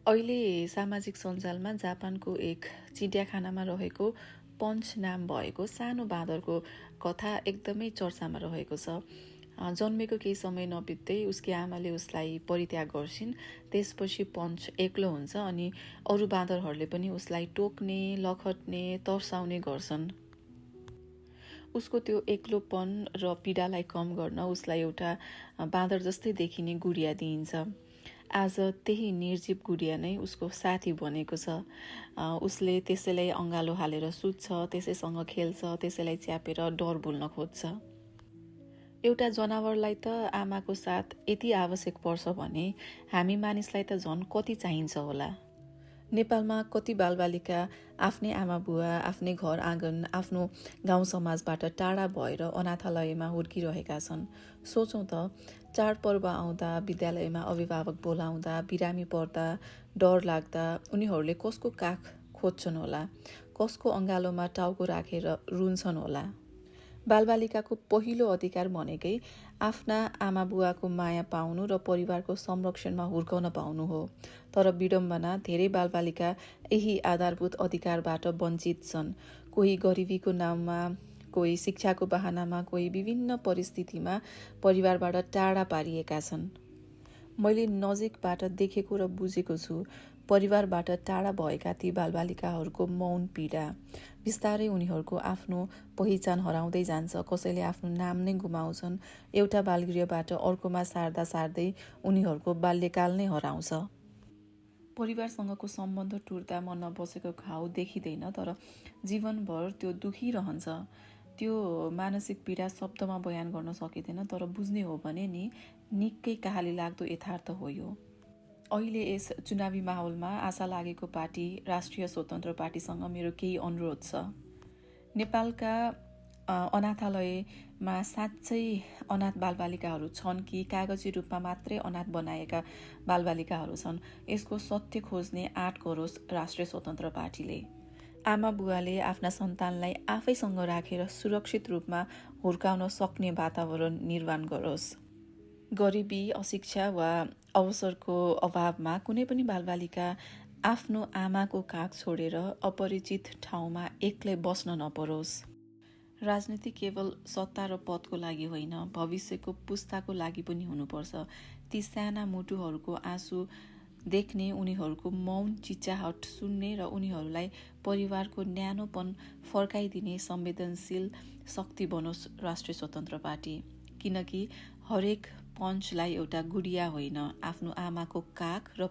अहिले सामाजिक सञ्जालमा जापानको एक चिडियाखानामा रहेको पञ्च नाम भएको सानो बाँदरको कथा एकदमै चर्चामा रहेको छ। जन्मेको केही समय नबित्दै उसकी आमाले उसलाई परित्याग गर्छिन्। त्यसपछि पञ्च एक्लो हुन्छ अनि अरू बाँदरहरूले पनि उसलाई टोक्ने, लखट्ने, तर्साउने गर्छन्। उसको त्यो एक्लोपन र पीडालाई कम गर्न उसलाई एउटा बाँदर जस्तै देखिने गुडिया दिइन्छ। आज त्यही निर्जीव गुडिया नै उसको साथी बनेको छ। उसले त्यसैलाई अँगालो हालेर सुत्छ, त्यसैसँग खेल्छ, त्यसैलाई च्यापेर डर भुल्न खोज्छ। एउटा जनावरलाई त आमाको साथ यति आवश्यक पर्छ भने हामी मानिसलाई त झन् कति चाहिन्छ होला। नेपालमा कति बालबालिका आफ्नै आमा बुवा, आफ्नै घर आँगन, आफ्नो गाउँ समाजबाट टाढा भएर अनाथालयमा हुर्किरहेका छन्। सोचौँ त, चाडपर्व आउँदा, विद्यालयमा अभिभावक बोलाउँदा, बिरामी पर्दा, डर लाग्दा उनीहरूले कसको काख खोज्छन् होला, कसको अँगालोमा टाउको राखेर रुन्छन् होला। बालबालिकाको पहिलो अधिकार भनेकै आफ्ना आमा बुवाको माया पाउनु र परिवारको संरक्षणमा हुर्काउन पाउनु हो। तर विडम्बना, धेरै बालबालिका यही आधारभूत अधिकारबाट वञ्चित छन्। कोही गरिबीको नाममा, कोही शिक्षाको बहानामा, कोही विभिन्न परिस्थितिमा परिवारबाट टाढा पारिएका छन्। मैले नजिकबाट देखेको र बुझेको छु परिवारबाट टाढा भएका ती बालबालिकाहरूको मौन पीडा। बिस्तारै उनीहरूको आफ्नो पहिचान हराउँदै जान्छ, कसैले आफ्नो नाम नै गुमाउँछन्। एउटा बालगृहबाट अर्कोमा सार्दा सार्दै उनीहरूको बाल्यकाल नै हराउँछ। परिवारसँगको सम्बन्ध टुट्दा मनमा बसेको घाउ देखिँदैन, तर जीवनभर त्यो दुखिरहन्छ। त्यो मानसिक पीडा शब्दमा बयान गर्न सकिँदैन, तर बुझ्ने हो भने नि निकै कहाली लाग्दो यथार्थ हो यो। अहिले यस चुनावी माहौलमा आशा लागेको पार्टी राष्ट्रिय स्वतन्त्र पार्टीसँग मेरो केही अनुरोध छ। नेपालका अनाथालयमा साँच्चै अनाथ बालबालिकाहरू छन् कि कागजी रूपमा मात्रै अनाथ बनाएका बालबालिकाहरू छन्, यसको सत्य खोज्ने आँट गरोस् राष्ट्रिय स्वतन्त्र पार्टीले। आमा बुवाले आफ्ना सन्तानलाई आफैसँग राखेर सुरक्षित रूपमा हुर्काउन सक्ने वातावरण निर्माण गरोस्। गरिबी, अशिक्षा वा अवसरको अभावमा कुनै पनि बालबालिका आफ्नो आमाको काख छोडेर अपरिचित ठाउँमा एक्लै बस्न नपरोस्। राजनीति केवल सत्ता र पदको लागि होइन, भविष्यको पुस्ताको लागि पनि हुनुपर्छ। ती साना मुटुहरूको आँसु देख्ने, उनीहरूको मौन चिच्याहट सुन्ने र उनीहरूलाई परिवारको न्यानोपन फर्काइदिने संवेदनशील शक्ति बनोस् राष्ट्रिय स्वतन्त्र पार्टी। किनकि हरेक पञ्चलाई एउटा गुडिया होइन, आफ्नो आमाको काख र